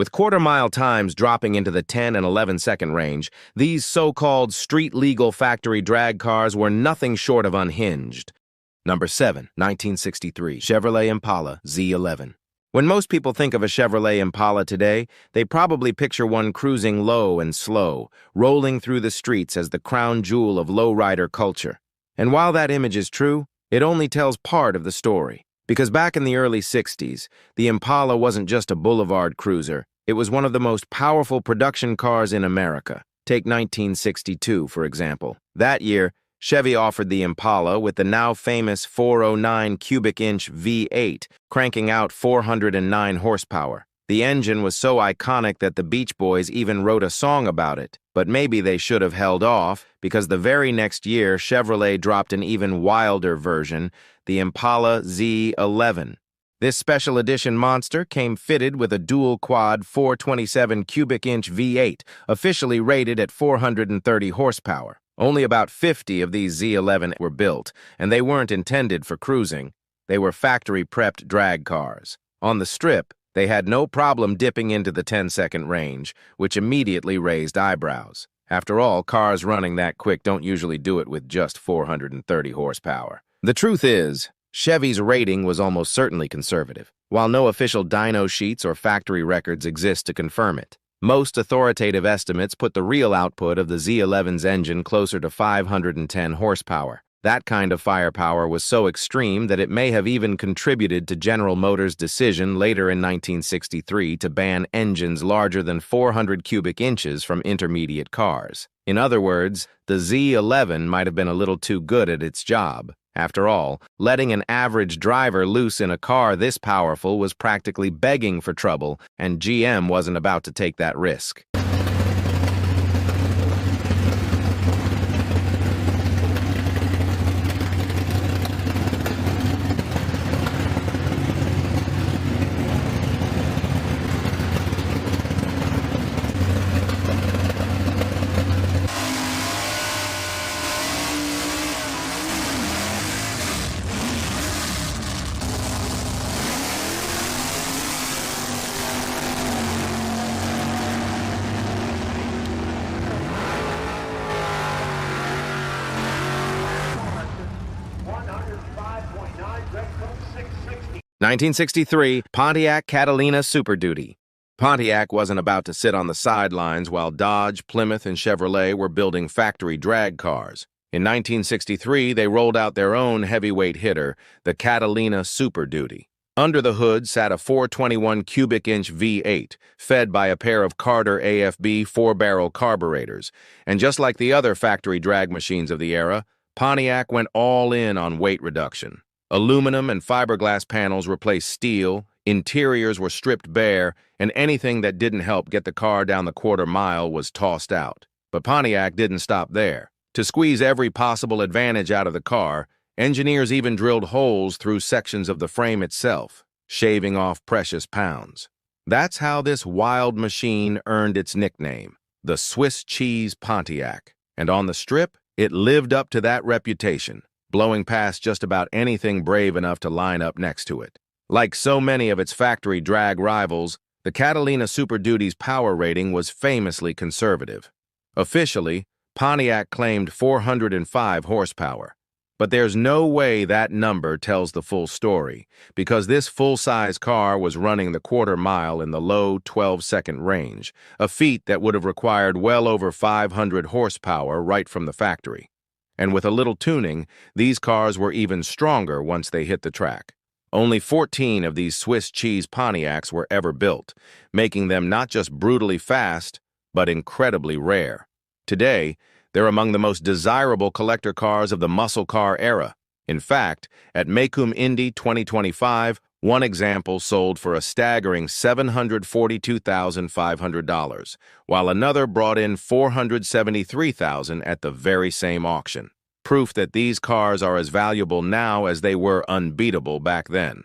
With quarter-mile times dropping into the 10 and 11-second range, these so-called street-legal factory drag cars were nothing short of unhinged. Number 7, 1963, Chevrolet Impala Z11. When most people think of a Chevrolet Impala today, they probably picture one cruising low and slow, rolling through the streets as the crown jewel of lowrider culture. And while that image is true, it only tells part of the story. Because back in the early 60s, the Impala wasn't just a boulevard cruiser, it was one of the most powerful production cars in America. Take 1962, for example. That year, Chevy offered the Impala with the now famous 409 cubic inch V8, cranking out 409 horsepower. The engine was so iconic that the Beach Boys even wrote a song about it, but maybe they should have held off, because the very next year Chevrolet dropped an even wilder version, the Impala Z11. This special edition monster came fitted with a dual-quad 427 cubic inch V8, officially rated at 430 horsepower. Only about 50 of these Z11 were built, and they weren't intended for cruising. They were factory-prepped drag cars. On the Strip, they had no problem dipping into the 10-second range, which immediately raised eyebrows. After all, cars running that quick don't usually do it with just 430 horsepower. The truth is, Chevy's rating was almost certainly conservative, while no official dyno sheets or factory records exist to confirm it. Most authoritative estimates put the real output of the Z11's engine closer to 510 horsepower. That kind of firepower was so extreme that it may have even contributed to General Motors' decision later in 1963 to ban engines larger than 400 cubic inches from intermediate cars. In other words, the Z11 might have been a little too good at its job. After all, letting an average driver loose in a car this powerful was practically begging for trouble, and GM wasn't about to take that risk. 1963, Pontiac Catalina Super Duty. Pontiac wasn't about to sit on the sidelines while Dodge, Plymouth, and Chevrolet were building factory drag cars. In 1963, they rolled out their own heavyweight hitter, the Catalina Super Duty. Under the hood sat a 421 cubic inch V8, fed by a pair of Carter AFB 4-barrel carburetors. And just like the other factory drag machines of the era, Pontiac went all in on weight reduction. Aluminum and fiberglass panels replaced steel, interiors were stripped bare, and anything that didn't help get the car down the quarter mile was tossed out. But Pontiac didn't stop there. To squeeze every possible advantage out of the car, engineers even drilled holes through sections of the frame itself, shaving off precious pounds. That's how this wild machine earned its nickname, the Swiss Cheese Pontiac. And on the Strip, it lived up to that reputation, blowing past just about anything brave enough to line up next to it. Like so many of its factory drag rivals, the Catalina Super Duty's power rating was famously conservative. Officially, Pontiac claimed 405 horsepower. But there's no way that number tells the full story, because this full-size car was running the quarter mile in the low 12-second range, a feat that would have required well over 500 horsepower right from the factory. And with a little tuning, these cars were even stronger once they hit the track. Only 14 of these Swiss cheese Pontiacs were ever built, making them not just brutally fast, but incredibly rare. Today, they're among the most desirable collector cars of the muscle car era. In fact, at Macomb Indy 2025, one example sold for a staggering $742,500, while another brought in $473,000 at the very same auction. Proof that these cars are as valuable now as they were unbeatable back then.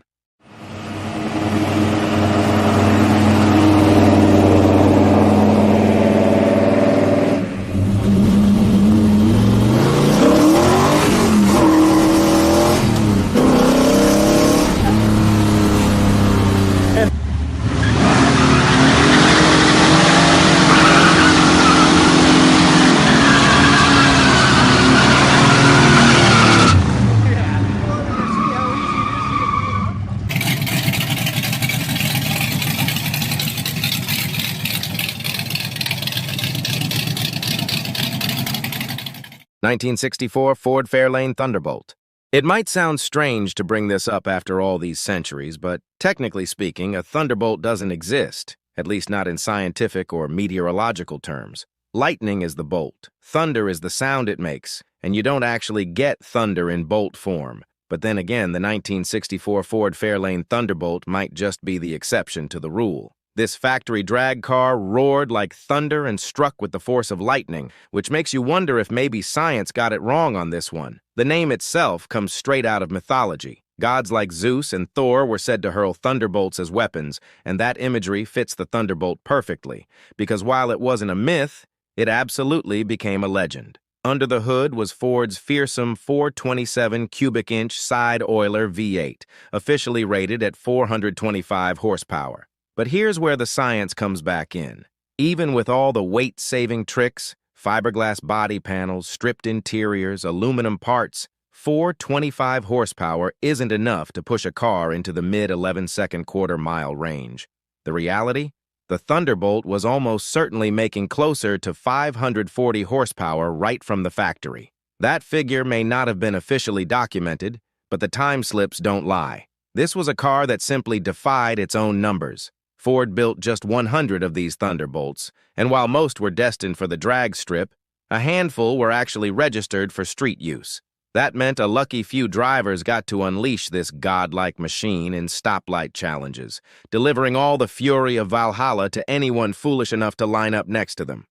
1964 Ford Fairlane Thunderbolt. It might sound strange to bring this up after all these centuries, but technically speaking, a thunderbolt doesn't exist, at least not in scientific or meteorological terms. Lightning is the bolt, thunder is the sound it makes, and you don't actually get thunder in bolt form. But then again, the 1964 Ford Fairlane Thunderbolt might just be the exception to the rule. This factory drag car roared like thunder and struck with the force of lightning, which makes you wonder if maybe science got it wrong on this one. The name itself comes straight out of mythology. Gods like Zeus and Thor were said to hurl thunderbolts as weapons, and that imagery fits the thunderbolt perfectly, because while it wasn't a myth, it absolutely became a legend. Under the hood was Ford's fearsome 427 cubic inch side oiler V8, officially rated at 425 horsepower. But here's where the science comes back in. Even with all the weight-saving tricks, fiberglass body panels, stripped interiors, aluminum parts, 425 horsepower isn't enough to push a car into the mid-11-second quarter-mile range. The reality? The Thunderbolt was almost certainly making closer to 540 horsepower right from the factory. That figure may not have been officially documented, but the time slips don't lie. This was a car that simply defied its own numbers. Ford built just 100 of these Thunderbolts, and while most were destined for the drag strip, a handful were actually registered for street use. That meant a lucky few drivers got to unleash this godlike machine in stoplight challenges, delivering all the fury of Valhalla to anyone foolish enough to line up next to them.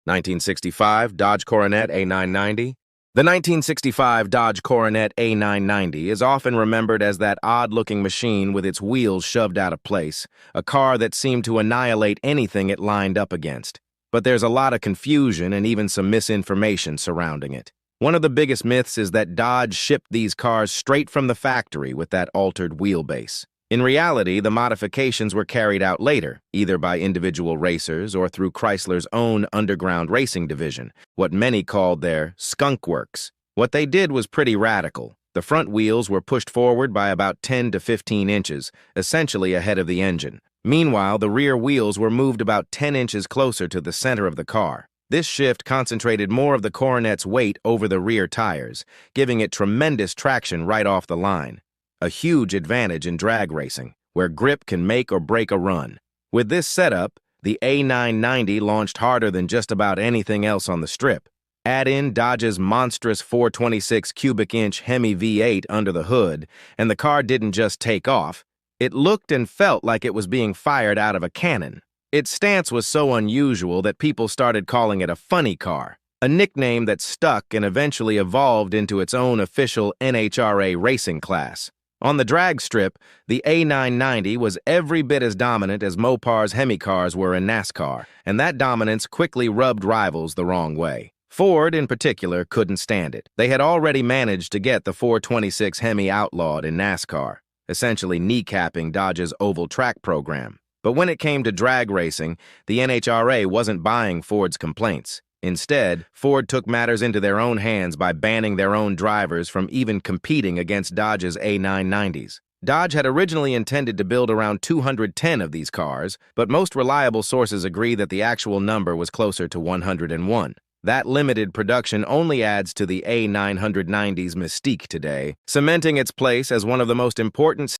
(1965) Dodge Coronet A990. The 1965 Dodge Coronet A990 is often remembered as that odd-looking machine with its wheels shoved out of place, a car that seemed to annihilate anything it lined up against. But there's a lot of confusion and even some misinformation surrounding it. One of the biggest myths is that Dodge shipped these cars straight from the factory with that altered wheelbase. In reality, the modifications were carried out later, either by individual racers or through Chrysler's own underground racing division, what many called their skunk works. What they did was pretty radical. The front wheels were pushed forward by about 10 to 15 inches, essentially ahead of the engine. Meanwhile, the rear wheels were moved about 10 inches closer to the center of the car. This shift concentrated more of the Coronet's weight over the rear tires, giving it tremendous traction right off the line. A huge advantage in drag racing, where grip can make or break a run. With this setup, the A990 launched harder than just about anything else on the strip. Add in Dodge's monstrous 426 cubic inch Hemi V8 under the hood, and the car didn't just take off. It looked and felt like it was being fired out of a cannon. Its stance was so unusual that people started calling it a funny car, a nickname that stuck and eventually evolved into its own official NHRA racing class. On the drag strip, the A990 was every bit as dominant as Mopar's Hemi cars were in NASCAR, and that dominance quickly rubbed rivals the wrong way. Ford, in particular, couldn't stand it. They had already managed to get the 426 Hemi outlawed in NASCAR, essentially kneecapping Dodge's oval track program. But when it came to drag racing, the NHRA wasn't buying Ford's complaints. Instead, Ford took matters into their own hands by banning their own drivers from even competing against Dodge's A990s. Dodge had originally intended to build around 210 of these cars, but most reliable sources agree that the actual number was closer to 101. That limited production only adds to the A990's mystique today, cementing its place as one of the most important